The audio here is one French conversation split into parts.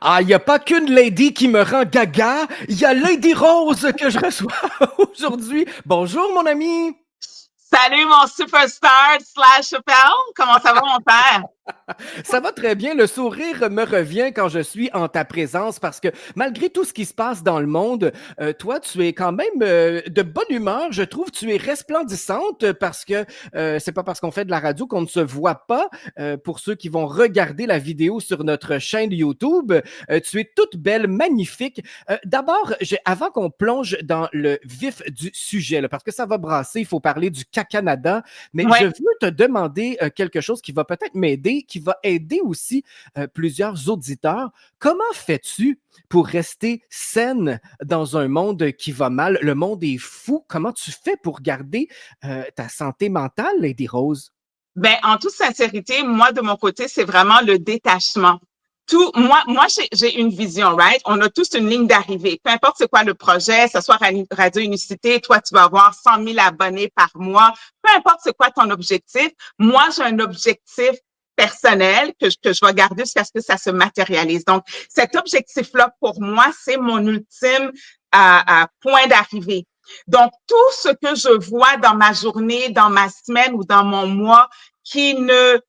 Ah, il n'y a pas qu'une lady qui me rend gaga, il y a Lady Rose que je reçois aujourd'hui. Bonjour, mon ami. Salut mon superstar slash Chappelle, comment ça va mon père? Ça va très bien. Le sourire me revient quand je suis en ta présence parce que malgré tout ce qui se passe dans le monde, toi, tu es quand même de bonne humeur. Je trouve tu es resplendissante parce que c'est pas parce qu'on fait de la radio qu'on ne se voit pas. Pour ceux qui vont regarder la vidéo sur notre chaîne YouTube, tu es toute belle, magnifique. D'abord, avant qu'on plonge dans le vif du sujet, là, parce que ça va brasser, il faut parler du Canada, mais je Ouais. veux te demander quelque chose qui va peut-être m'aider, qui va aider aussi plusieurs auditeurs. Comment fais-tu pour rester saine dans un monde qui va mal? Le monde est fou. Comment tu fais pour garder ta santé mentale, Lady Rose? Ben, en toute sincérité, moi, de mon côté, c'est vraiment le détachement. Moi, j'ai une vision, right? On a tous une ligne d'arrivée. Peu importe c'est quoi le projet, que ce soit Radio Unicité, toi, tu vas avoir 100 000 abonnés par mois. Peu importe c'est quoi ton objectif. Moi, j'ai un objectif personnel que je vais garder jusqu'à ce que ça se matérialise. Donc, cet objectif-là, pour moi, c'est mon ultime point d'arrivée. Donc, tout ce que je vois dans ma journée, dans ma semaine ou dans mon mois qui ne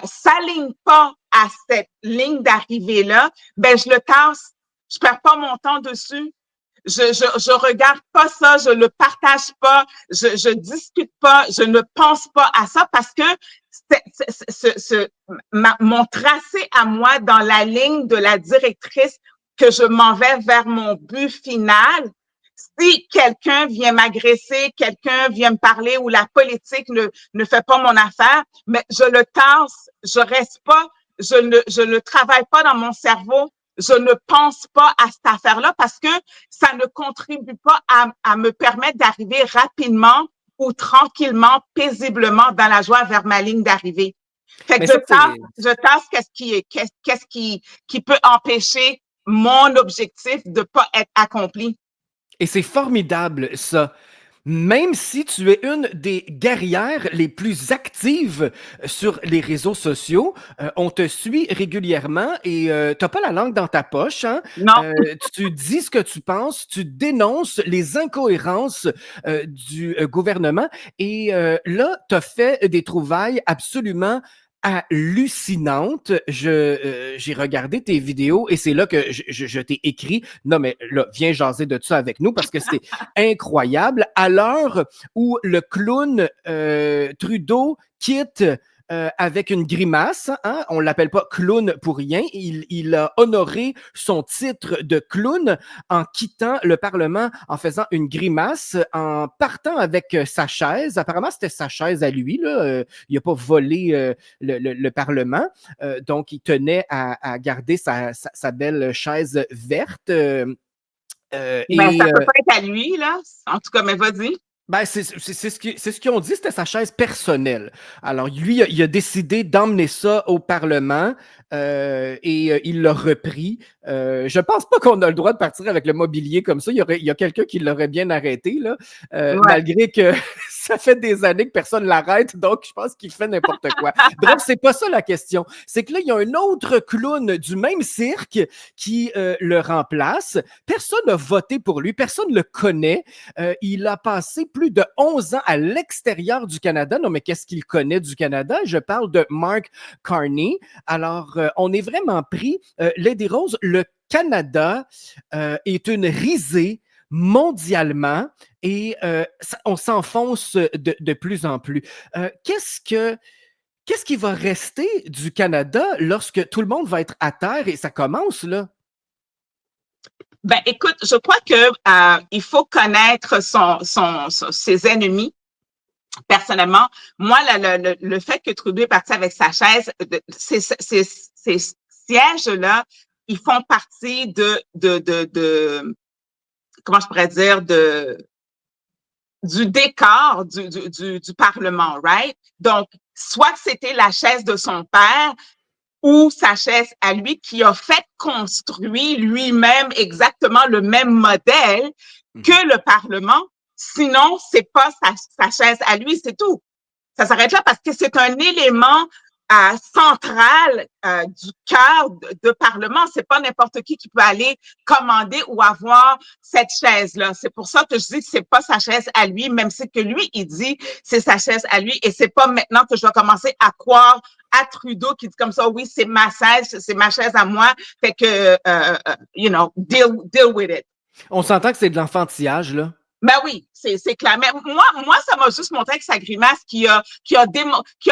s'aligne pas à cette ligne d'arrivée-là, ben je le tasse. Je perds pas mon temps dessus. Je regarde pas ça, je ne partage pas, je discute pas, je ne pense pas à ça parce que mon tracé à moi dans la ligne de la directrice que je m'en vais vers mon but final, si quelqu'un vient m'agresser, quelqu'un vient me parler ou la politique ne fait pas mon affaire, mais je le tasse, je reste pas, je ne travaille pas dans mon cerveau, je ne pense pas à cette affaire-là parce que ça ne contribue pas à me permettre d'arriver rapidement ou tranquillement, paisiblement dans la joie vers ma ligne d'arrivée. Fait que Mais ça, c'est je tasse qu'est-ce qui peut empêcher mon objectif de pas être accompli. et c'est formidable, ça. Même si tu es une des guerrières les plus actives sur les réseaux sociaux, on te suit régulièrement et t'as pas la langue dans ta poche, hein? Non, Tu dis ce que tu penses, tu dénonces les incohérences du gouvernement et là, tu as fait des trouvailles absolument hallucinantes. J'ai regardé tes vidéos et c'est là que je t'ai écrit, non mais là, viens jaser de ça avec nous parce que c'est incroyable. À l'heure où le clown Trudeau quitte avec une grimace, hein, on l'appelle pas clown pour rien, il a honoré son titre de clown en quittant le Parlement, en faisant une grimace, en partant avec sa chaise. Apparemment, c'était sa chaise à lui, là. Il n'a pas volé le Parlement. Donc, il tenait à garder sa belle chaise verte. ben ça Et peut pas être à lui, là. En tout cas, mais vas-y. ben, c'est ce qu'ils ont dit, c'était sa chaise personnelle. Alors, lui, il a décidé d'emmener ça au Parlement et il l'a repris. Je pense pas qu'on a le droit de partir avec le mobilier comme ça. Il y a quelqu'un qui l'aurait bien arrêté, là, Ouais. malgré que ça fait des années que personne l'arrête, donc je pense qu'il fait n'importe quoi. Bref, c'est pas ça la question. C'est que là, il y a un autre clown du même cirque qui le remplace. Personne n'a voté pour lui, personne ne le connaît. Il a passé plus de 11 ans à l'extérieur du Canada. Non, mais qu'est-ce qu'il connaît du Canada? Je parle de Mark Carney. Alors, on est vraiment pris. Lady Rose, le Canada est une risée mondialement et on s'enfonce de plus en plus. Qu'est-ce qui va rester du Canada lorsque tout le monde va être à terre et ça commence là? Ben, écoute, je crois que il faut connaître ses ennemis. Personnellement, moi, le fait que Trudeau est parti avec sa chaise, ces sièges-là, ils font partie comment je pourrais dire, du décor du Parlement, right? Donc, soit que c'était la chaise de son père, ou sa chaise à lui qui a fait construire lui-même exactement le même modèle Mhm. que le Parlement. Sinon, c'est pas sa chaise à lui, c'est tout. Ça s'arrête là parce que c'est un élément centrale du cœur de Parlement. C'est pas n'importe qui peut aller commander ou avoir cette chaise-là. C'est pour ça que je dis que c'est pas sa chaise à lui, même si que lui, il dit c'est sa chaise à lui. Et c'est pas maintenant que je vais commencer à croire à Trudeau qui dit comme ça, oui, c'est ma chaise à moi. Fait que, deal with it. On s'entend que c'est de l'enfantillage, là. Ben oui, c'est clair. Mais moi, ça m'a juste montré avec sa grimace qui a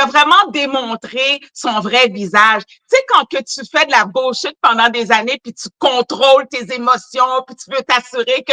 vraiment démontré son vrai visage. Tu sais, quand que tu fais de la bullshit pendant des années, puis tu contrôles tes émotions, puis tu veux t'assurer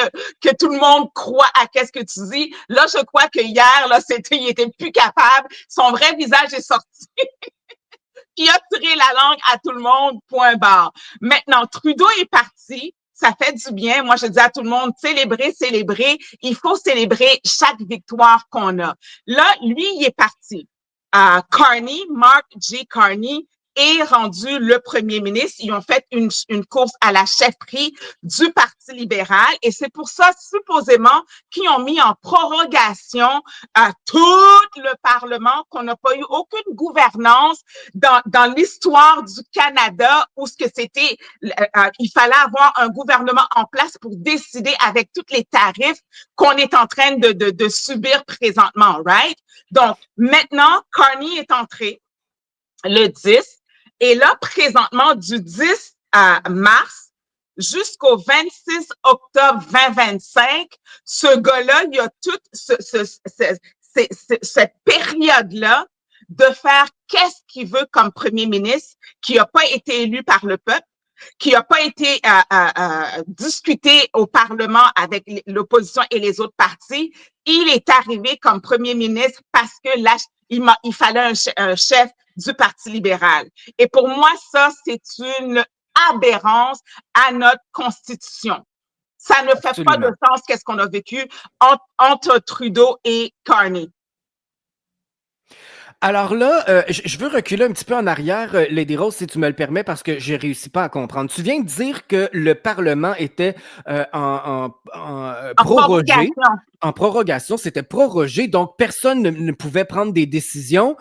que tout le monde croit à qu'est-ce que tu dis. Là, je crois que hier, là, il était plus capable. Son vrai visage est sorti. Puis il a tiré la langue à tout le monde, point barre. Maintenant, Trudeau est parti. Ça fait du bien. Moi, je dis à tout le monde, célébrer, célébrer. Il faut célébrer chaque victoire qu'on a. Là, lui, il est parti. Carney, Mark J. Carney, est rendu le premier ministre. Ils ont fait une course à la chefferie du Parti libéral et c'est pour ça, supposément, qu'ils ont mis en prorogation tout le Parlement, qu'on n'a pas eu aucune gouvernance dans l'histoire du Canada où ce que c'était, il fallait avoir un gouvernement en place pour décider avec tous les tarifs qu'on est en train de subir présentement, right? Donc, maintenant, Carney est entré le 10. Et là, présentement, du 10 mars jusqu'au 26 octobre 2025, ce gars-là, il y a toute cette période-là de faire qu'est-ce qu'il veut comme premier ministre, qui n'a pas été élu par le peuple, qui n'a pas été discuté au Parlement avec l'opposition et les autres partis. Il est arrivé comme premier ministre parce que là, il fallait un chef du Parti libéral. Et pour moi, ça, c'est une aberrance à notre Constitution. Ça ne fait pas de sens qu'est-ce qu'on a vécu entre Trudeau et Carney. Alors là, je veux reculer un petit peu en arrière, Lady Rose, si tu me le permets, parce que je réussis pas à comprendre. Tu viens de dire que le Parlement était prorogé. En prorogation, c'était prorogé, donc personne ne pouvait prendre des décisions.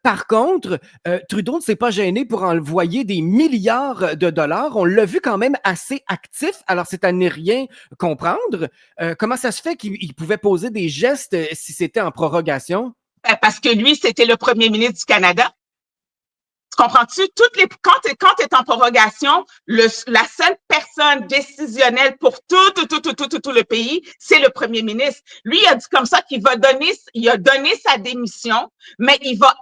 Par contre, Trudeau ne s'est pas gêné pour envoyer des milliards de dollars. On l'a vu quand même assez actif, alors c'est à ne rien comprendre. Comment ça se fait qu'il pouvait poser des gestes si c'était en prorogation? Parce que lui, c'était le premier ministre du Canada. Tu comprends-tu? Quand tu es en prorogation, la seule personne décisionnelle pour tout le pays, c'est le premier ministre. Lui, il a dit comme ça qu'il il a donné sa démission, mais il va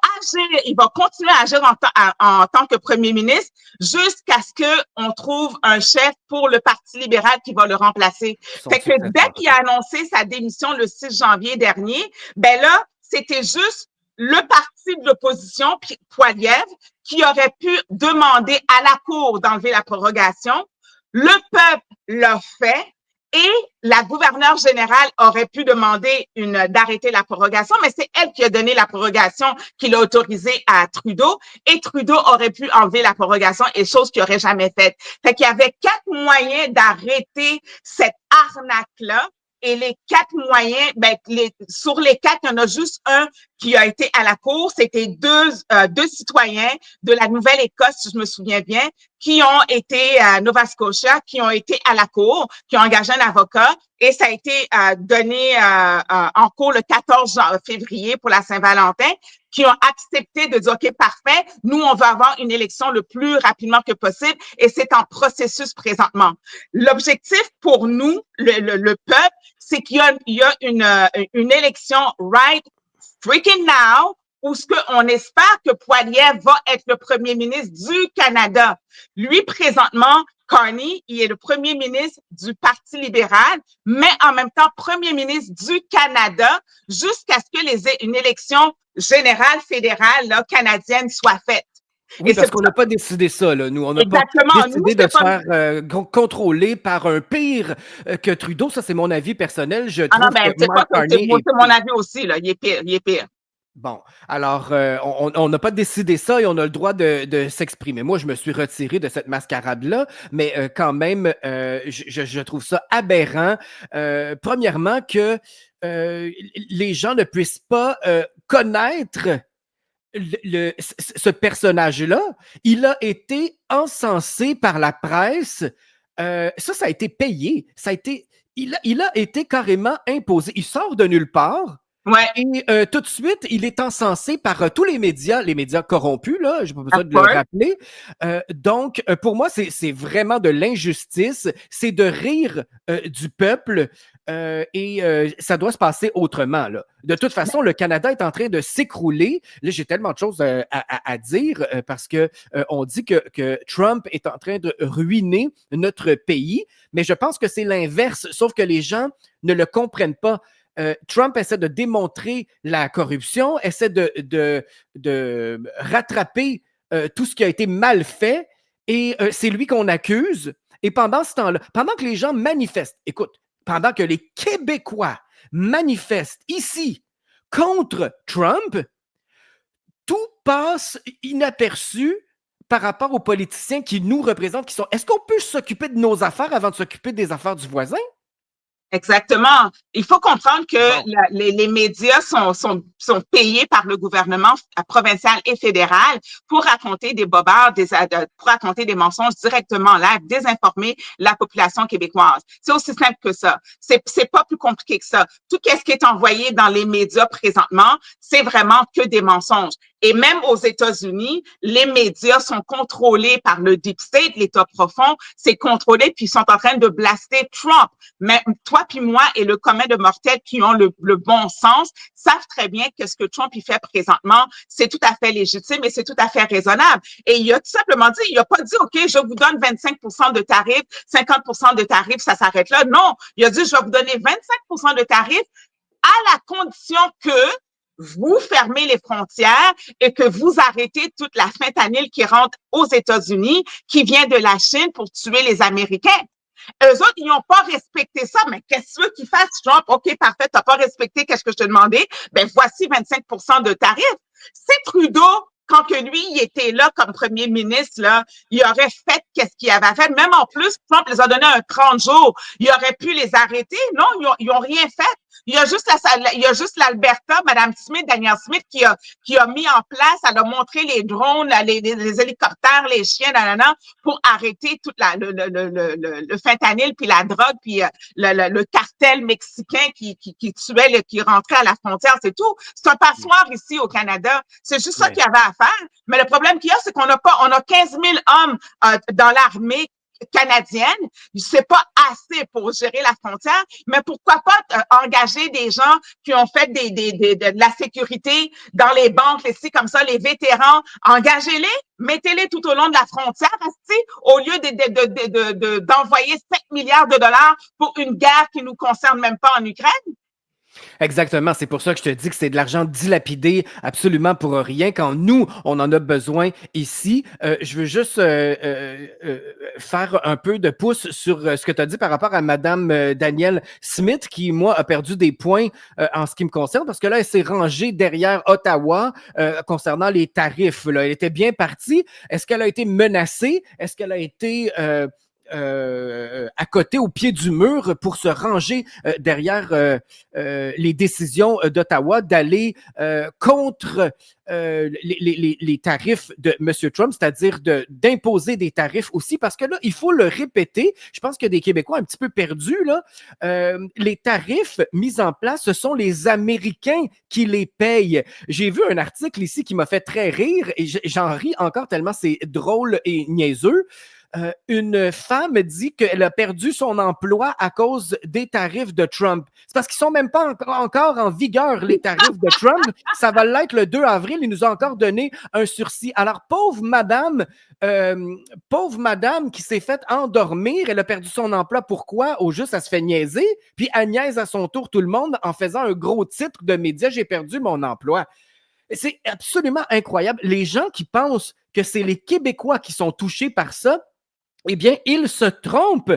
continuer à agir en tant que premier ministre jusqu'à ce qu'on trouve un chef pour le Parti libéral qui va le remplacer. Fait que dès qu'il a annoncé sa démission le 6 janvier dernier, ben là, c'était juste le parti de l'opposition, Poilievre, qui aurait pu demander à la Cour d'enlever la prorogation. Le peuple l'a fait et la gouverneure générale aurait pu demander d'arrêter la prorogation, mais c'est elle qui a donné la prorogation, qui l'a autorisée à Trudeau, et Trudeau aurait pu enlever la prorogation, et chose qu'il n'aurait jamais faite. Fait qu'il y avait 4 moyens d'arrêter cette arnaque-là. Et les 4 moyens, sur les 4, il y en a juste un qui a été à la cour. C'était deux citoyens de la Nouvelle-Écosse, si je me souviens bien, qui ont été à Nova Scotia, qui ont été à la cour, qui ont engagé un avocat. Et ça a été donné en cours le 14 février pour la Saint-Valentin, qui ont accepté de dire, OK, parfait, nous, on va avoir une élection le plus rapidement que possible et c'est en processus présentement. L'objectif pour nous, le peuple, c'est qu'il y a une élection right freaking now où on espère que Poilievre va être le premier ministre du Canada. Lui, présentement, Carney, il est le premier ministre du Parti libéral, mais en même temps premier ministre du Canada jusqu'à ce que une élection générale fédérale là, canadienne soit faite. Oui, parce qu'on n'a pas décidé ça, là. Nous, on n'a pas décidé de se faire contrôler par un pire que Trudeau. Ça, c'est mon avis personnel. Je trouve c'est mon avis aussi, là. Il est pire. Bon, alors, on n'a pas décidé ça et on a le droit de s'exprimer. Moi, je me suis retiré de cette mascarade-là, mais quand même, je trouve ça aberrant. Premièrement, que les gens ne puissent pas connaître ce personnage-là, il a été encensé par la presse. Ça a été payé. Il a été carrément imposé. Il sort de nulle part. Ouais, Et tout de suite, il est encensé par tous les médias corrompus, là, j'ai pas besoin of de le course. rappeler. Donc, pour moi, c'est vraiment de l'injustice, c'est de rire du peuple ça doit se passer autrement. Là. De toute façon, le Canada est en train de s'écrouler. Là, j'ai tellement de choses à dire parce que on dit que Trump est en train de ruiner notre pays, mais je pense que c'est l'inverse, sauf que les gens ne le comprennent pas. Trump essaie de démontrer la corruption, essaie de rattraper tout ce qui a été mal fait, et c'est lui qu'on accuse. Et pendant ce temps-là, pendant que les gens manifestent, écoute, pendant que les Québécois manifestent ici contre Trump, tout passe inaperçu par rapport aux politiciens qui nous représentent, qui sont. Est-ce qu'on peut s'occuper de nos affaires avant de s'occuper des affaires du voisin? Exactement. Il faut comprendre que Bon. les médias sont payés par le gouvernement provincial et fédéral pour raconter des bobards, pour raconter des mensonges directement en live, désinformer la population québécoise. C'est aussi simple que ça. C'est pas plus compliqué que ça. Tout ce qui est envoyé dans les médias présentement, c'est vraiment que des mensonges. Et même aux États-Unis, les médias sont contrôlés par le deep state, l'État profond, c'est contrôlé, puis ils sont en train de blaster Trump. Mais toi puis moi et le commun de mortels qui ont le bon sens savent très bien que ce que Trump il fait présentement, c'est tout à fait légitime et c'est tout à fait raisonnable. Et il a tout simplement dit, il a pas dit, OK, je vous donne 25% de tarifs, 50% de tarifs, ça s'arrête là. Non, il a dit, je vais vous donner 25% de tarifs à la condition que vous fermez les frontières et que vous arrêtez toute la fentanyl qui rentre aux États-Unis, qui vient de la Chine pour tuer les Américains. Eux autres, ils n'ont pas respecté ça. Mais qu'est-ce que tu veux qu'ils fassent? Trump, OK, parfait, tu n'as pas respecté qu'est-ce que je te demandais. Ben, voici 25% de tarifs. C'est Trudeau, quand que lui, il était là comme premier ministre, là, il aurait fait qu'est-ce qu'il avait fait. Même en plus, Trump les a donné un 30 jours. Il aurait pu les arrêter. Non, ils ont rien fait. Il y a juste l'Alberta, Mme Smith, Danielle Smith, qui a mis en place, elle a montré les drones, les hélicoptères, les chiens, nanana, pour arrêter toute le fentanyl, puis la drogue, puis le cartel mexicain qui tuait, qui rentrait à la frontière, c'est tout. C'est un passoire ici au Canada. C'est juste ça qu'il y avait à faire. Mais le problème qu'il y a, c'est qu'on a 15 000 hommes dans l'armée canadienne, c'est pas assez pour gérer la frontière, mais pourquoi pas engager des gens qui ont fait de la sécurité dans les banques, ici, comme ça, les vétérans, engagez-les, mettez-les tout au long de la frontière, au lieu d'envoyer 5 milliards de dollars pour une guerre qui nous concerne même pas en Ukraine. Exactement, c'est pour ça que je te dis que c'est de l'argent dilapidé absolument pour rien quand nous, on en a besoin ici. Je veux juste faire un peu de pouce sur ce que tu as dit par rapport à Mme Danielle Smith qui, moi, a perdu des points en ce qui me concerne parce que là, elle s'est rangée derrière Ottawa concernant les tarifs. Là. Elle était bien partie. Est-ce qu'elle a été menacée? Est-ce qu'elle a été à côté, au pied du mur, pour se ranger derrière les décisions d'Ottawa d'aller contre les tarifs de M. Trump, c'est-à-dire d'imposer des tarifs aussi, parce que là, il faut le répéter, je pense qu'il y a des Québécois un petit peu perdus, là. Les tarifs mis en place, ce sont les Américains qui les payent. J'ai vu un article ici qui m'a fait très rire, et j'en ris encore tellement c'est drôle et niaiseux. Une femme dit qu'elle a perdu son emploi à cause des tarifs de Trump. C'est parce qu'ils sont même pas encore en vigueur, les tarifs de Trump. Ça va l'être le 2 avril. Il nous a encore donné un sursis. Alors, pauvre madame qui s'est faite endormir, elle a perdu son emploi. Pourquoi? Au juste, elle se fait niaiser. Puis elle niaise à son tour tout le monde en faisant un gros titre de média. J'ai perdu mon emploi. C'est absolument incroyable. Les gens qui pensent que c'est les Québécois qui sont touchés par ça, eh bien, ils se trompent.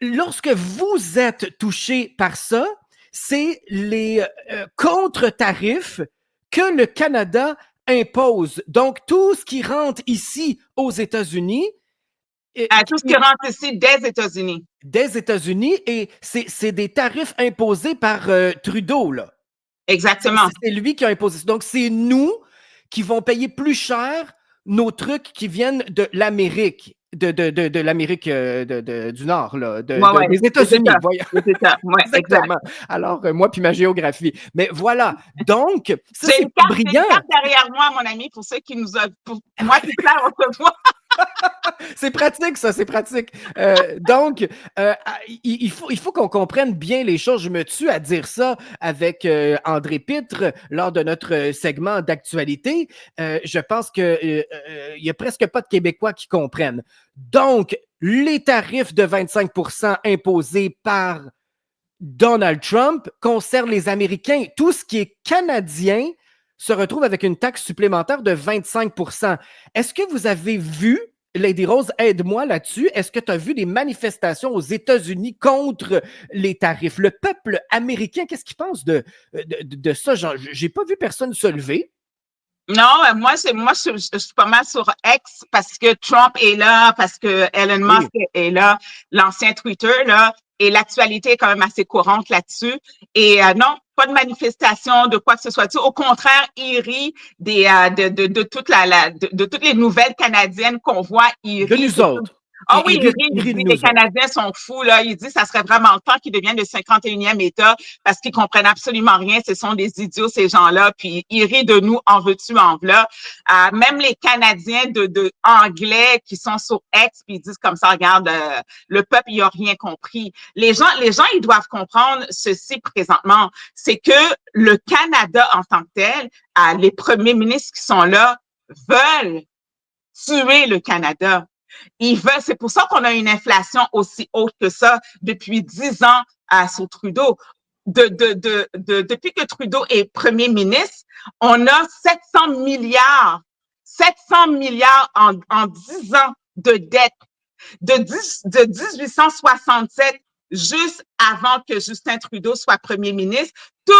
Lorsque vous êtes touché par ça, c'est les contre-tarifs que le Canada impose. Donc, tout ce qui rentre ici aux États-Unis, tout ce qui rentre ici des États-Unis. Des États-Unis, et c'est des tarifs imposés par Trudeau, là. Exactement. C'est lui qui a imposé ça. Donc, c'est nous qui vont payer plus cher nos trucs qui viennent de l'Amérique, de l'Amérique du Nord, là, des États-Unis. Les États, ouais, Exactement. exact. Alors, moi puis ma géographie. Mais voilà. Donc, ça, J'ai c'est une carte, brillant. derrière moi, mon ami, pour ceux qui nous ont. Moi puis Claire, on se voit. C'est pratique, ça, c'est pratique. Donc, il faut qu'on comprenne bien les choses. Je me tue à dire ça avec André Pitre lors de notre segment d'actualité. Je pense qu'il n'y a presque pas de Québécois qui comprennent. Donc, les tarifs de 25% imposés par Donald Trump concernent les Américains. Tout ce qui est canadien se retrouve avec une taxe supplémentaire de 25%. Est-ce que vous avez vu, Lady Rose, aide-moi là-dessus, est-ce que tu as vu des manifestations aux États-Unis contre les tarifs? Le peuple américain, qu'est-ce qu'il pense de ça? J'ai pas vu personne se lever. Non, je suis pas mal sur X parce que Trump est là, parce que Elon Musk est là, l'ancien Twitter, là, et l'actualité est quand même assez courante là-dessus. Et non, pas de manifestation, de quoi que ce soit. Au contraire, il rit de toutes les nouvelles canadiennes qu'on voit. Il De rit nous autres. Ah oui, il rit, les Canadiens sont fous, là. Il dit ça serait vraiment le temps qu'ils deviennent le 51e État parce qu'ils comprennent absolument rien. Ce sont des idiots, ces gens-là. Puis il rit de nous, en veux-tu, en v'là. Même les Canadiens de anglais qui sont sur X, puis ils disent comme ça, regarde, le peuple, il a rien compris. Les gens, ils doivent comprendre ceci présentement. C'est que le Canada en tant que tel, les premiers ministres qui sont là veulent tuer le Canada. C'est pour ça qu'on a une inflation aussi haute que ça depuis 10 ans sous Trudeau. Depuis que Trudeau est premier ministre, on a 700 milliards en 10 ans de dette. De 1867 juste avant que Justin Trudeau soit premier ministre, tous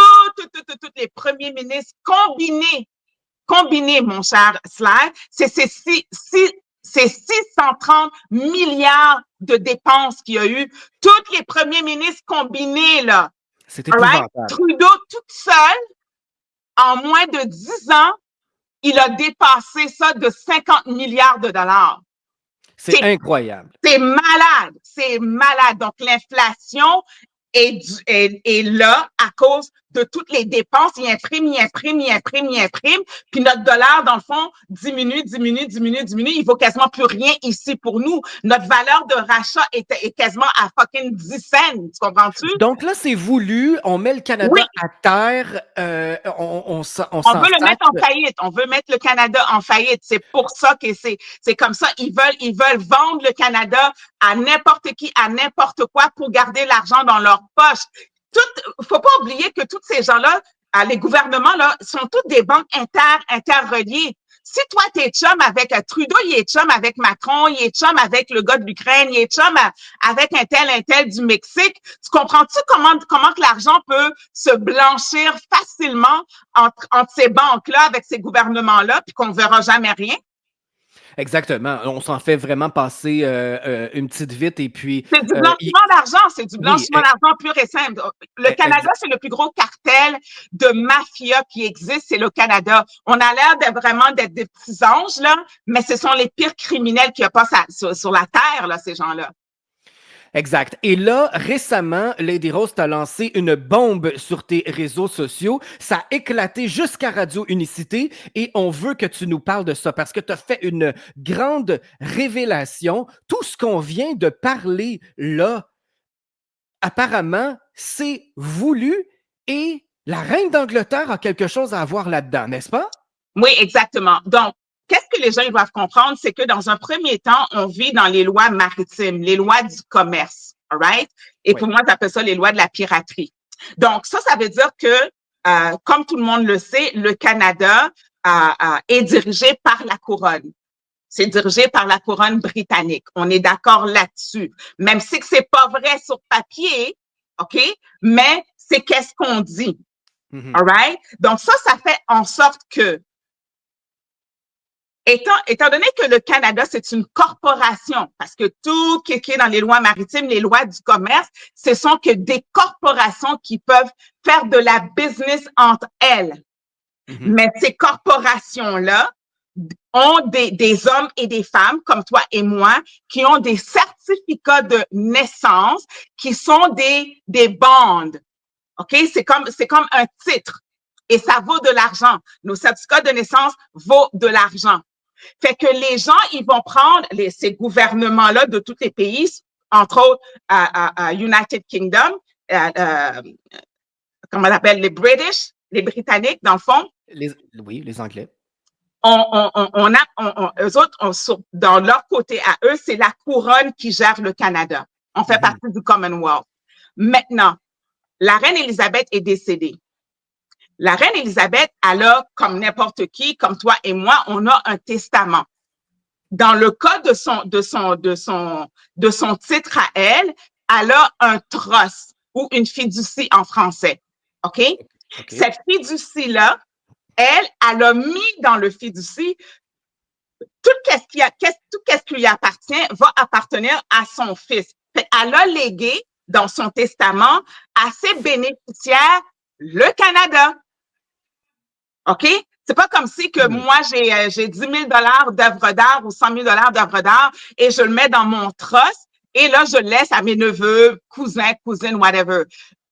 les premiers ministres combinés, mon cher Sly, c'est 630 milliards de dépenses qu'il y a eu. Tous les premiers ministres combinés, là. C'est épouvantable. Trudeau, tout seul, en moins de 10 ans, il a dépassé ça de 50 milliards de dollars. C'est incroyable. C'est malade. Donc, l'inflation est là à cause de toutes les dépenses. Il imprime. Puis notre dollar, dans le fond, diminue. Il vaut quasiment plus rien ici pour nous. Notre valeur de rachat est quasiment à fucking 10 cents. Tu comprends-tu? Donc là, c'est voulu. On met le Canada à terre. On veut le mettre en faillite. On veut mettre le Canada en faillite. C'est pour ça que c'est comme ça. Ils veulent vendre le Canada à n'importe qui, à n'importe quoi pour garder l'argent dans leur poche. Faut pas oublier que tous ces gens-là, les gouvernements, là, sont toutes des banques interreliées. Si toi, t'es chum avec Trudeau, il est chum avec Macron, il est chum avec le gars de l'Ukraine, il est chum avec un tel du Mexique, tu comprends-tu comment que l'argent peut se blanchir facilement entre ces banques-là, avec ces gouvernements-là, puis qu'on ne verra jamais rien? Exactement. On s'en fait vraiment passer une petite vite et puis... C'est du blanchiment d'argent. C'est du blanchiment d'argent pur et simple. Le Canada, c'est le plus gros cartel de mafia qui existe, c'est le Canada. On a l'air vraiment d'être des petits anges, là, mais ce sont les pires criminels qu'il y a pas sur la terre, là, ces gens-là. Exact. Et là, récemment, Lady Rose t'a lancé une bombe sur tes réseaux sociaux. Ça a éclaté jusqu'à Radio Unicité et on veut que tu nous parles de ça parce que tu as fait une grande révélation. Tout ce qu'on vient de parler là, apparemment, c'est voulu et la reine d'Angleterre a quelque chose à voir là-dedans, n'est-ce pas? Oui, exactement. Donc, qu'est-ce que les gens ils doivent comprendre, c'est que dans un premier temps, on vit dans les lois maritimes, les lois du commerce, all right? Et pour moi, j'appelle ça les lois de la piraterie. Donc, ça veut dire que, comme tout le monde le sait, le Canada est dirigé par la couronne. C'est dirigé par la couronne britannique. On est d'accord là-dessus. Même si c'est pas vrai sur papier, OK? Mais c'est qu'est-ce qu'on dit. All right? Donc, ça fait en sorte que Étant donné que le Canada, c'est une corporation, parce que tout qui est dans les lois maritimes, les lois du commerce, ce sont que des corporations qui peuvent faire de la business entre elles. Mais ces corporations-là ont des hommes et des femmes comme toi et moi qui ont des certificats de naissance qui sont des bonds. OK? C'est comme un titre et ça vaut de l'argent. Nos certificats de naissance vaut de l'argent. Fait que les gens, ils vont prendre ces gouvernements-là de tous les pays, entre autres United Kingdom, comment on appelle, les British, les Britanniques, dans le fond. Oui, les Anglais. Eux autres, dans leur côté à eux, c'est la couronne qui gère le Canada. On fait partie du Commonwealth. Maintenant, la reine Élisabeth est décédée. La reine Élisabeth, elle a, comme n'importe qui, comme toi et moi, on a un testament. Dans le cas de son titre à elle a un trust ou une fiducie en français. OK? Cette fiducie-là, elle a mis dans le fiducie tout ce qui lui appartient va appartenir à son fils. Elle a légué dans son testament à ses bénéficiaires le Canada. OK? C'est pas comme si que moi, j'ai 10 000 d'œuvres d'art ou 100 000 d'œuvres d'art et je le mets dans mon trust et là, je le laisse à mes neveux, cousins, cousines, whatever.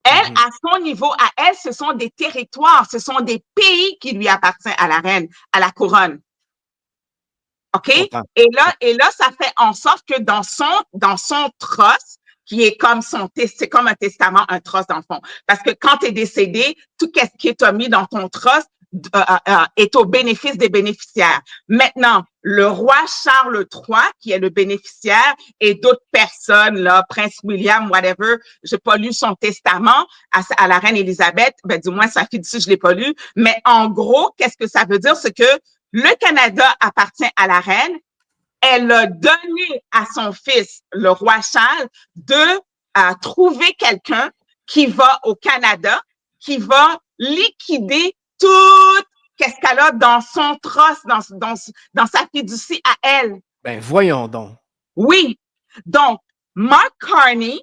Elle, à son niveau, à elle, ce sont des territoires, ce sont des pays qui lui appartiennent à la reine, à la couronne. OK? Et là, ça fait en sorte que dans son trust, qui est comme c'est comme un testament, un trust dans le fond. Parce que quand tu es décédé, tout ce qui est mis dans ton trust est au bénéfice des bénéficiaires. Maintenant, le roi Charles III, qui est le bénéficiaire, et d'autres personnes, là, Prince William, whatever, j'ai pas lu son testament à la reine Élisabeth, ben, du moins, sa fiducie, je l'ai pas lu. Mais en gros, qu'est-ce que ça veut dire? C'est que le Canada appartient à la reine. Elle a donné à son fils, le roi Charles, de trouver quelqu'un qui va au Canada, qui va liquider tout ce qu'elle a dans son trust, dans sa fiducie à elle. Ben, voyons donc. Oui. Donc, Mark Carney,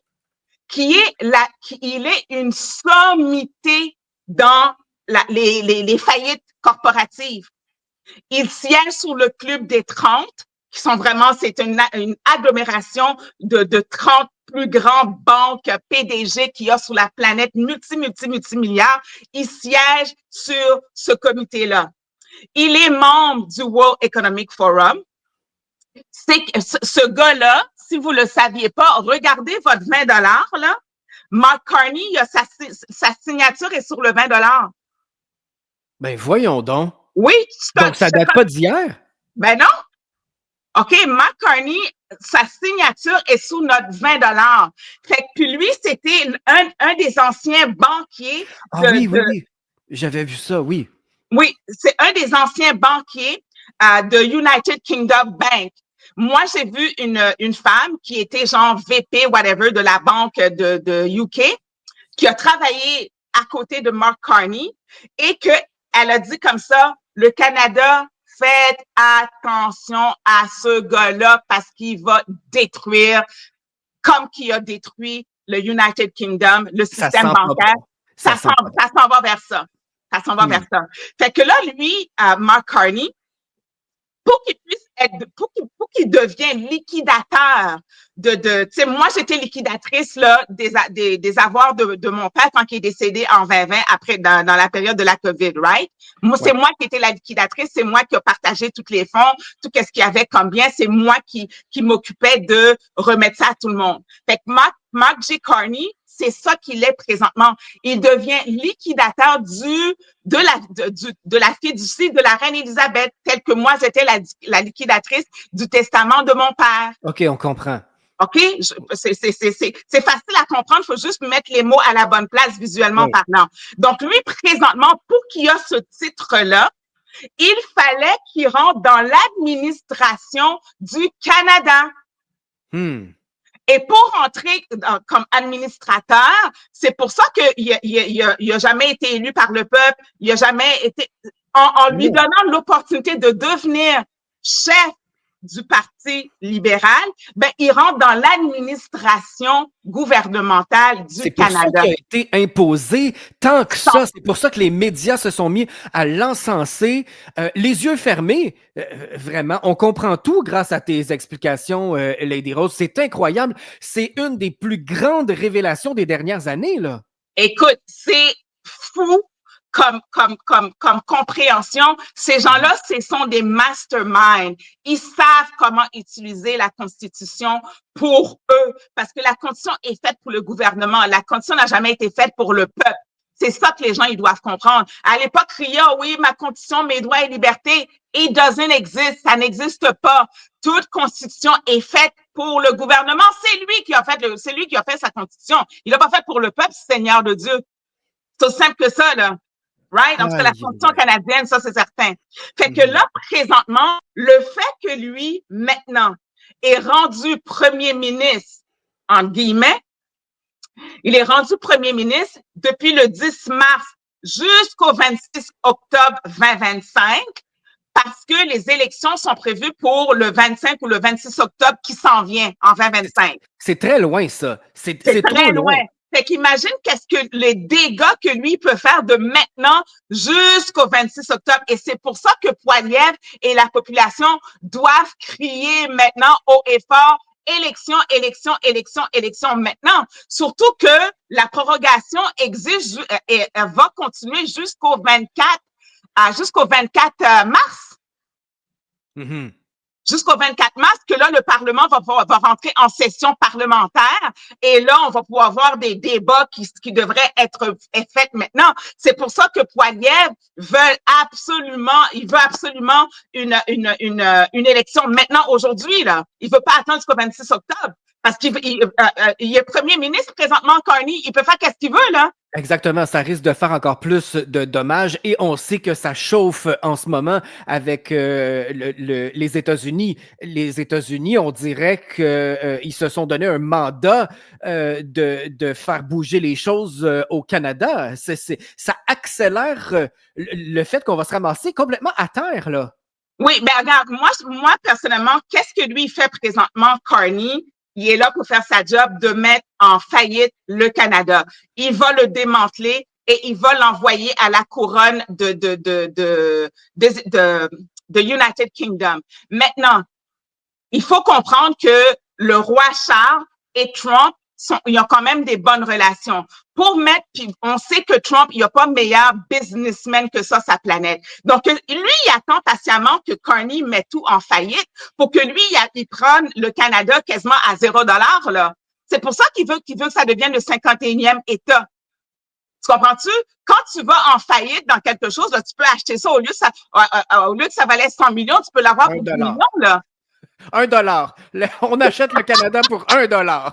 il est une sommité dans les faillites corporatives. Il siège sur le club des 30, qui sont vraiment, c'est une agglomération de 30 plus grandes banques PDG qu'il y a sur la planète, multimilliards. Il siège sur ce comité-là. Il est membre du World Economic Forum. Ce gars-là, si vous le saviez pas, regardez votre 20 $, là. Mark Carney, sa signature est sur le 20 $. Ben, voyons donc. Oui. Donc, ça date pas d'hier? Ben non. OK, Mark Carney, sa signature est sous notre 20 $. Fait que puis lui, c'était un des anciens banquiers. Oui. J'avais vu ça, oui. Oui, c'est un des anciens banquiers de United Kingdom Bank. Moi, j'ai vu une femme qui était genre VP, whatever, de la banque de UK, qui a travaillé à côté de Mark Carney et qu'elle a dit comme ça, le Canada, faites attention à ce gars-là parce qu'il va détruire, comme qu'il a détruit le United Kingdom, le système bancaire. Ça s'en va vers ça. Ça s'en va vers ça. Fait que là, lui, Mark Carney, pour qu'il puisse pour qu'il devienne liquidateur tu sais, moi, j'étais liquidatrice, là, des avoirs de mon père quand il est décédé en 2020 après, dans la période de la COVID, right? Moi, c'est moi qui étais la liquidatrice, c'est moi qui a partagé tous les fonds, tout ce qu'il y avait comme bien, c'est moi qui m'occupais de remettre ça à tout le monde. Fait que Mark J. Carney, c'est ça qu'il est présentement. Il devient liquidateur de la fiducie de la reine Élisabeth, telle que moi, j'étais la liquidatrice du testament de mon père. OK, on comprend. OK? C'est facile à comprendre. Il faut juste mettre les mots à la bonne place visuellement parlant. Donc, lui, présentement, pour qu'il ait ce titre-là, il fallait qu'il rentre dans l'administration du Canada. Et pour rentrer comme administrateur, c'est pour ça qu'il a jamais été élu par le peuple. Il a jamais été, en lui donnant l'opportunité de devenir chef du Parti libéral, ben, il rentre dans l'administration gouvernementale du C'est pour ça Canada. qu'il a été imposé tant que ça. C'est pour ça que les médias se sont mis à l'encenser, les yeux fermés. Vraiment, on comprend tout grâce à tes explications, Lady Rose. C'est incroyable. C'est une des plus grandes révélations des dernières années, là. Écoute, c'est fou comme compréhension. Ces gens-là, ce sont des masterminds. Ils savent comment utiliser la Constitution pour eux, parce que la Constitution est faite pour le gouvernement. La Constitution n'a jamais été faite pour le peuple. C'est ça que les gens, ils doivent comprendre. À l'époque, crier, oh oui, ma Constitution, mes droits et libertés, it doesn't exist. Ça n'existe pas. Toute Constitution est faite pour le gouvernement. C'est lui qui a fait sa Constitution. Il l'a pas fait pour le peuple, Seigneur de Dieu. C'est aussi simple que ça, là. Right? En tout cas, la Constitution canadienne, ça, c'est certain. Fait que là, présentement, le fait que lui, maintenant, est rendu premier ministre, entre guillemets, il est rendu premier ministre depuis le 10 mars jusqu'au 26 octobre 2025 parce que les élections sont prévues pour le 25 ou le 26 octobre qui s'en vient en 2025. C'est très loin, ça. C'est très trop loin. Fait qu'imagine qu'est-ce que les dégâts que lui peut faire de maintenant jusqu'au 26 octobre. Et c'est pour ça que Poilievre et la population doivent crier maintenant haut et fort élection, élection, élection, élection maintenant. Surtout que la prorogation exige et va continuer jusqu'au 24 mars. Mm-hmm. Jusqu'au 24 mars, que là, le Parlement va rentrer en session parlementaire. Et là, on va pouvoir avoir des débats qui devraient être faits maintenant. C'est pour ça que Poilievre veut absolument une élection maintenant, aujourd'hui, là. Il veut pas attendre jusqu'au 26 octobre. Parce qu'il est premier ministre présentement, Carney. Il peut faire qu'est-ce qu'il veut, là. Exactement, ça risque de faire encore plus de dommages et on sait que ça chauffe en ce moment avec les États-Unis. Les États-Unis, on dirait qu'ils se sont donné un mandat de faire bouger les choses au Canada. Ça accélère le fait qu'on va se ramasser complètement à terre, là. Oui, ben regarde, moi personnellement, qu'est-ce que lui fait présentement, Carney? Il est là pour faire sa job de mettre en faillite le Canada. Il va le démanteler et il va l'envoyer à la couronne de United Kingdom. Maintenant, il faut comprendre que le roi Charles et Trump ils ont quand même des bonnes relations. Pour mettre, puis on sait que Trump, il n'y a pas meilleur businessman que ça, sa planète. Donc, lui, il attend patiemment que Carney mette tout en faillite pour que lui, il prenne le Canada quasiment à $0, là. C'est pour ça qu'il veut que ça devienne le 51e État. Tu comprends-tu? Quand tu vas en faillite dans quelque chose, là, tu peux acheter ça au lieu que ça valait 100 millions, tu peux l'avoir pour 10 millions, là. $1. On achète le Canada pour $1.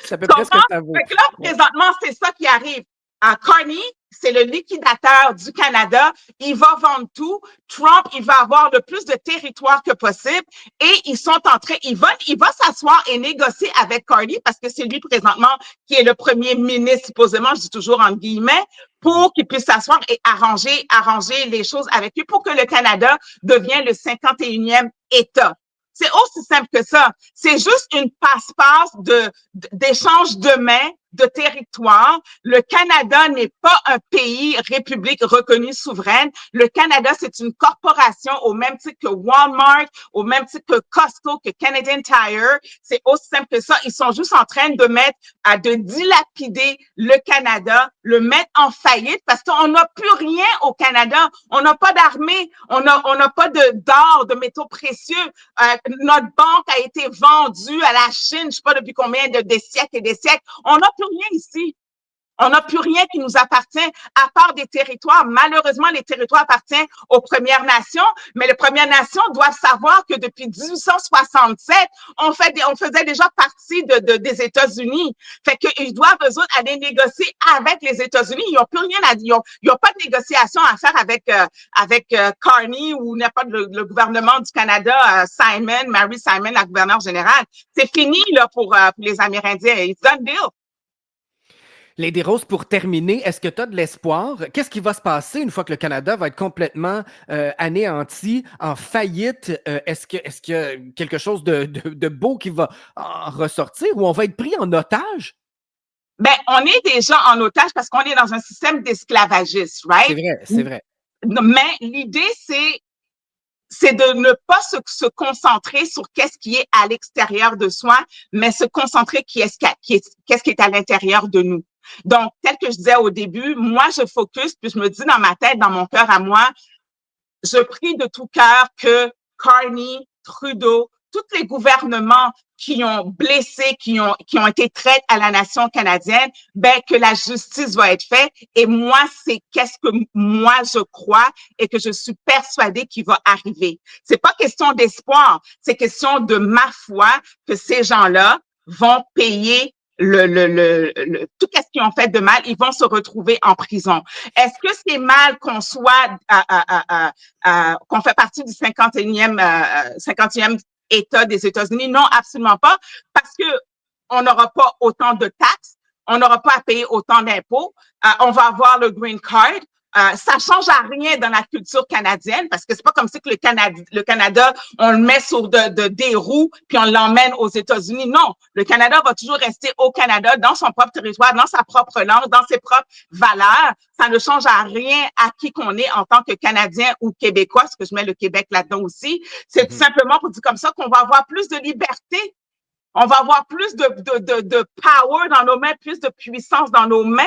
C'est à peu près ce que ça vaut. Fait que là, présentement, c'est ça qui arrive. Carney, c'est le liquidateur du Canada. Il va vendre tout. Trump, il va avoir le plus de territoire que possible. Et ils sont en train, il va s'asseoir et négocier avec Carney parce que c'est lui présentement qui est le premier ministre, supposément, je dis toujours en guillemets, pour qu'il puisse s'asseoir et arranger les choses avec lui pour que le Canada devienne le 51e État. C'est aussi simple que ça. C'est juste une passe-passe d'échange de mains, de territoire. Le Canada n'est pas un pays, république reconnue souveraine. Le Canada, c'est une corporation au même titre que Walmart, au même titre que Costco, que Canadian Tire. C'est aussi simple que ça. Ils sont juste en train de dilapider le Canada, le mettre en faillite parce qu'on n'a plus rien au Canada. On n'a pas d'armée. On n'a pas d'or, de métaux précieux. Notre banque a été vendue à la Chine, je sais pas depuis combien des siècles et des siècles. On n'a plus rien ici. On n'a plus rien qui nous appartient à part des territoires. Malheureusement, les territoires appartiennent aux Premières Nations, mais les Premières Nations doivent savoir que depuis 1867, on faisait déjà partie des États-Unis. Fait qu'ils doivent, eux autres, aller négocier avec les États-Unis. Ils n'ont plus rien à dire. Ils n'ont pas de négociation à faire avec Carney ou n'importe le gouvernement du Canada, Mary Simon, la gouverneure générale. C'est fini, là, pour les Amérindiens. It's done deal. Lady Rose, pour terminer, est-ce que tu as de l'espoir? Qu'est-ce qui va se passer une fois que le Canada va être complètement anéanti, en faillite? Est-ce qu'il y a quelque chose de beau qui va en ressortir ou on va être pris en otage? Ben, on est déjà en otage parce qu'on est dans un système d'esclavagisme, C'est right? vrai, c'est vrai. Mais l'idée, c'est de ne pas se concentrer sur qu'est-ce qui est à l'extérieur de soi, mais se concentrer qu'est-ce qui est à l'intérieur de nous. Donc, tel que je disais au début, moi, je focus, puis je me dis dans ma tête, dans mon cœur à moi, je prie de tout cœur que Carney, Trudeau, tous les gouvernements qui ont blessé, qui ont été traites à la nation canadienne, ben, que la justice va être faite. Et moi, c'est qu'est-ce que moi je crois et que je suis persuadée qu'il va arriver. C'est pas question d'espoir, c'est question de ma foi que ces gens-là vont payer tout ce qu'ils ont fait de mal, ils vont se retrouver en prison. Est-ce que c'est mal qu'on soit, qu'on fait partie du 50e État des États-Unis? Non, absolument pas, parce que on n'aura pas autant de taxes, on n'aura pas à payer autant d'impôts, on va avoir le green card. Ça change à rien dans la culture canadienne parce que c'est pas comme si que le Canada, on le met sur des roues puis on l'emmène aux États-Unis. Non, le Canada va toujours rester au Canada, dans son propre territoire, dans sa propre langue, dans ses propres valeurs. Ça ne change à rien à qui qu'on est en tant que Canadien ou Québécois, parce que je mets le Québec là-dedans aussi. C'est tout simplement pour dire comme ça qu'on va avoir plus de liberté. On va avoir plus de power dans nos mains, plus de puissance dans nos mains.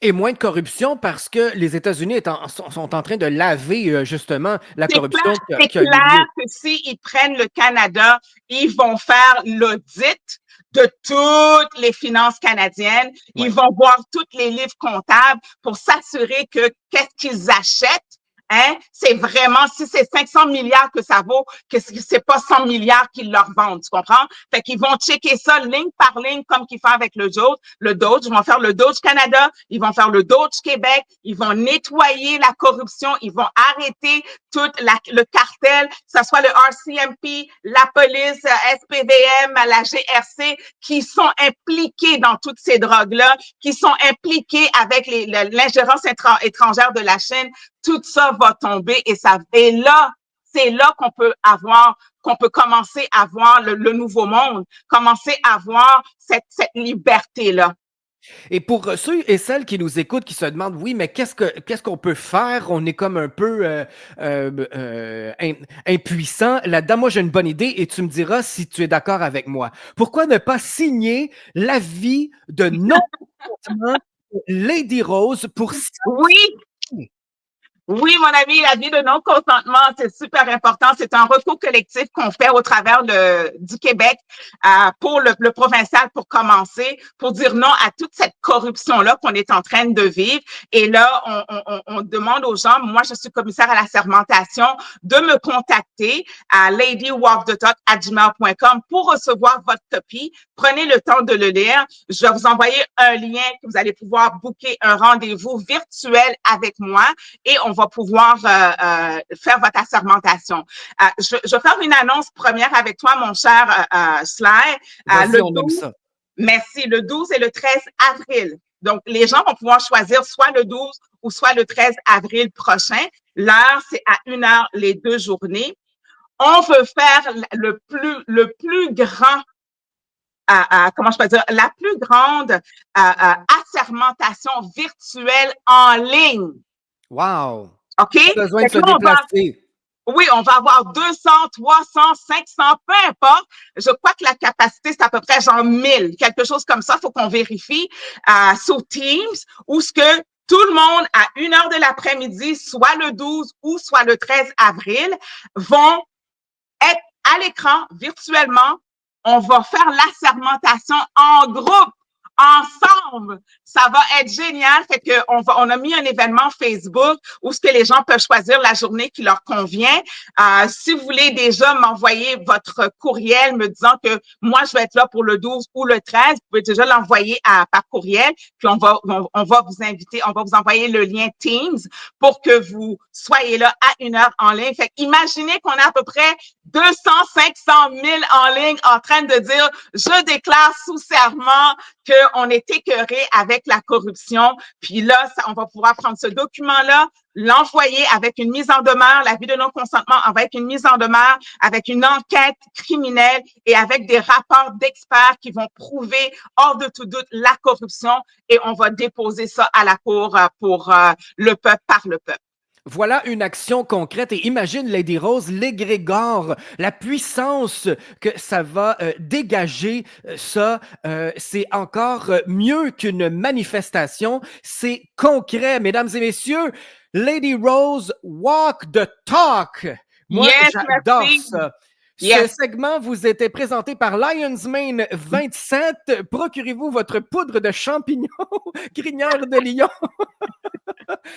Et moins de corruption parce que les États-Unis sont en train de laver justement la corruption qui a eu lieu. Que s'ils prennent le Canada, ils vont faire l'audit de toutes les finances canadiennes. Ouais. Ils vont voir tous les livres comptables pour s'assurer que qu'est-ce qu'ils achètent. Hein? C'est vraiment, si c'est 500 milliards que ça vaut, que c'est pas 100 milliards qu'ils leur vendent, tu comprends? Fait qu'ils vont checker ça ligne par ligne comme qu'ils font avec le Doge. Ils vont faire le Doge Canada, ils vont faire le Doge Québec, ils vont nettoyer la corruption, ils vont arrêter tout le cartel, que ce soit le RCMP, la police, SPVM, la GRC, qui sont impliqués dans toutes ces drogues-là, qui sont impliqués avec l'ingérence étrangère de la Chine. Tout ça va tomber et là, c'est là qu'on peut commencer à voir le nouveau monde, commencer à voir cette liberté-là. Et pour ceux et celles qui nous écoutent, qui se demandent, oui, mais qu'est-ce qu'on peut faire? On est comme un peu impuissant. Là-dedans, moi, j'ai une bonne idée et tu me diras si tu es d'accord avec moi. Pourquoi ne pas signer l'avis de non-consentement Lady Rose pour... Oui! Oui, mon ami, l'avis de non-consentement, c'est super important. C'est un recours collectif qu'on fait au travers du Québec pour le provincial pour commencer, pour dire non à toute cette corruption-là qu'on est en train de vivre. Et là, on demande aux gens, moi, je suis commissaire à la sermentation, de me contacter à ladywalkthetalk@gmail.com pour recevoir votre copie. Prenez le temps de le lire. Je vais vous envoyer un lien que vous allez pouvoir booker un rendez-vous virtuel avec moi et on va pouvoir faire votre assermentation. Je vais faire une annonce première avec toi, mon cher Sly. on aime ça. Merci. Le 12 et le 13 avril. Donc, les gens vont pouvoir choisir soit le 12 ou soit le 13 avril prochain. L'heure, c'est à 1 heure les 2 journées. On veut faire le plus grand comment je peux dire, la plus grande assermentation virtuelle en ligne. Wow! OK? Pas besoin de se déplacer. Oui, on va avoir 200, 300, 500, peu importe. Je crois que la capacité, c'est à peu près genre 1000, quelque chose comme ça. Il faut qu'on vérifie sur Teams où ce que tout le monde, à 1 heure de l'après-midi, soit le 12 ou soit le 13 avril, vont être à l'écran virtuellement. On va faire l'assermentation en groupe, ensemble. Ça va être génial. Fait que on a mis un événement Facebook où ce que les gens peuvent choisir la journée qui leur convient. Si vous voulez déjà m'envoyer votre courriel me disant que moi, je vais être là pour le 12 ou le 13, vous pouvez déjà l'envoyer par courriel. Puis on va vous inviter, on va vous envoyer le lien Teams pour que vous soyez là à 1 heure en ligne. Fait imaginez qu'on a à peu près 200, 500 000 en ligne en train de dire « Je déclare sous serment qu'on est écœuré avec la corruption. » Puis là, on va pouvoir prendre ce document-là, l'envoyer avec une mise en demeure, l'avis de non-consentement avec une mise en demeure, avec une enquête criminelle et avec des rapports d'experts qui vont prouver hors de tout doute la corruption et on va déposer ça à la Cour pour le peuple, par le peuple. Voilà une action concrète et imagine, Lady Rose, l'égrégore, la puissance que ça va dégager. Ça, c'est encore mieux qu'une manifestation. C'est concret, mesdames et messieurs. Lady Rose, walk the talk. Moi, yes, j'adore merci. ça. Yes. Ce segment vous était présenté par Lion's Mane 27. Procurez-vous votre poudre de champignons, crinière de lion.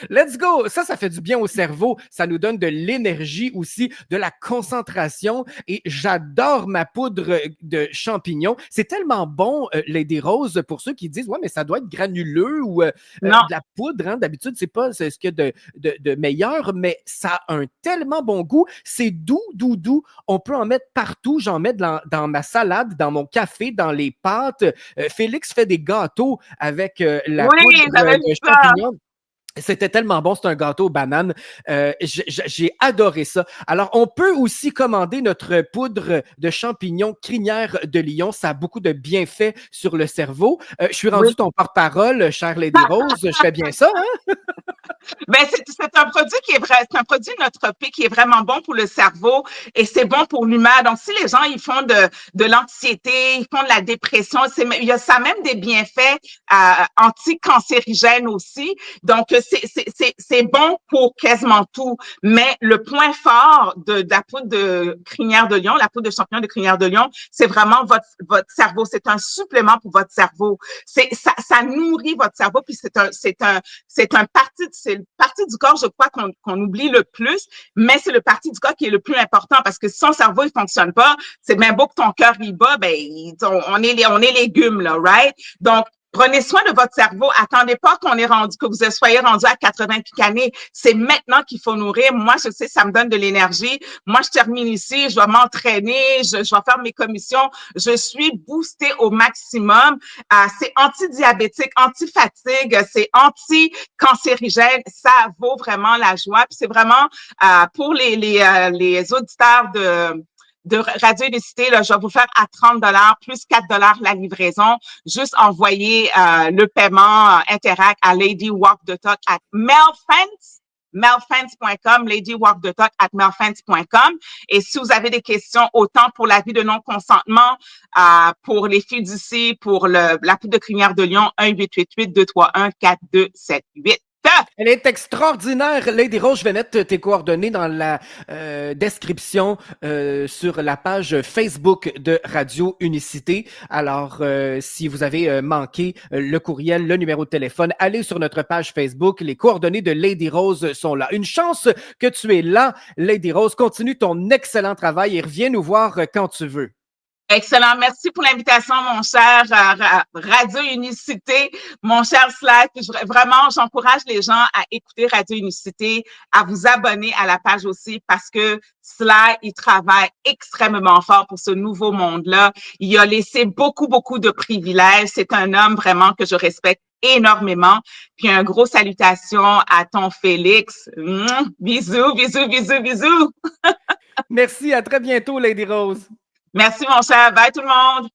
Let's go! Ça fait du bien au cerveau. Ça nous donne de l'énergie aussi, de la concentration. Et j'adore ma poudre de champignons. C'est tellement bon, Lady Rose, pour ceux qui disent « Ouais, mais ça doit être granuleux ou de la poudre. Hein? D'habitude, c'est pas ce qu'il y a de meilleur, mais ça a un tellement bon goût. C'est doux, doux, doux. On peut en mettre partout. J'en mets dans ma salade, dans mon café, dans les pâtes. Félix fait des gâteaux avec la poudre de champignons. C'était tellement bon, c'est un gâteau aux bananes. J'ai adoré ça. Alors, on peut aussi commander notre poudre de champignons crinière de lion. Ça a beaucoup de bienfaits sur le cerveau. Je suis rendu ton porte-parole, chère Lady Rose. Je fais bien ça, hein? Ben, c'est un produit qui est vrai, c'est un produit nootropique qui est vraiment bon pour le cerveau et c'est bon pour l'humeur. Donc, si les gens, ils font de l'anxiété, ils font de la dépression, il y a ça même des bienfaits anti-cancérigènes aussi. Donc, c'est bon pour quasiment tout. Mais le point fort de la poudre de crinière de lion, la poudre de champignon de crinière de lion, c'est vraiment votre cerveau. C'est un supplément pour votre cerveau. Ça nourrit votre cerveau puis c'est une partie du corps, je crois, qu'on oublie le plus, mais c'est le parti du corps qui est le plus important parce que si son cerveau, il fonctionne pas, c'est bien beau que ton cœur y bat, ben, on est légumes, là, right? Donc, prenez soin de votre cerveau. Attendez pas que vous soyez rendu à 80 piques années. C'est maintenant qu'il faut nourrir. Moi, je sais, ça me donne de l'énergie. Moi, je termine ici, je vais m'entraîner, je vais faire mes commissions. Je suis boostée au maximum. C'est anti-diabétique, anti-fatigue, c'est anti-cancérigène. Ça vaut vraiment la joie. Puis c'est vraiment pour les auditeurs de Radio Unicité, là, je vais vous faire à 30 plus 4 la livraison. Juste envoyer le paiement Interact à Lady Walk the Talk at melfence.com, ladywalkthetalk@melfence.com. Et si vous avez des questions, autant pour l'avis de non-consentement, pour les fiducies, pour la poudre de crinière de lion, 1-888-231-4278. Elle est extraordinaire, Lady Rose. Je vais mettre tes coordonnées dans la description sur la page Facebook de Radio Unicité. Alors, si vous avez manqué le courriel, le numéro de téléphone, allez sur notre page Facebook. Les coordonnées de Lady Rose sont là. Une chance que tu es là, Lady Rose. Continue ton excellent travail et reviens nous voir quand tu veux. Excellent. Merci pour l'invitation, mon cher Radio Unicité, mon cher Sly. Vraiment, j'encourage les gens à écouter Radio Unicité, à vous abonner à la page aussi parce que Sly, il travaille extrêmement fort pour ce nouveau monde-là. Il a laissé beaucoup, beaucoup de privilèges. C'est un homme vraiment que je respecte énormément. Puis un gros salutation à ton Félix. Bisous, bisous, bisous, bisous. Merci, à très bientôt, Lady Rose. Merci, mon cher. Bye, tout le monde.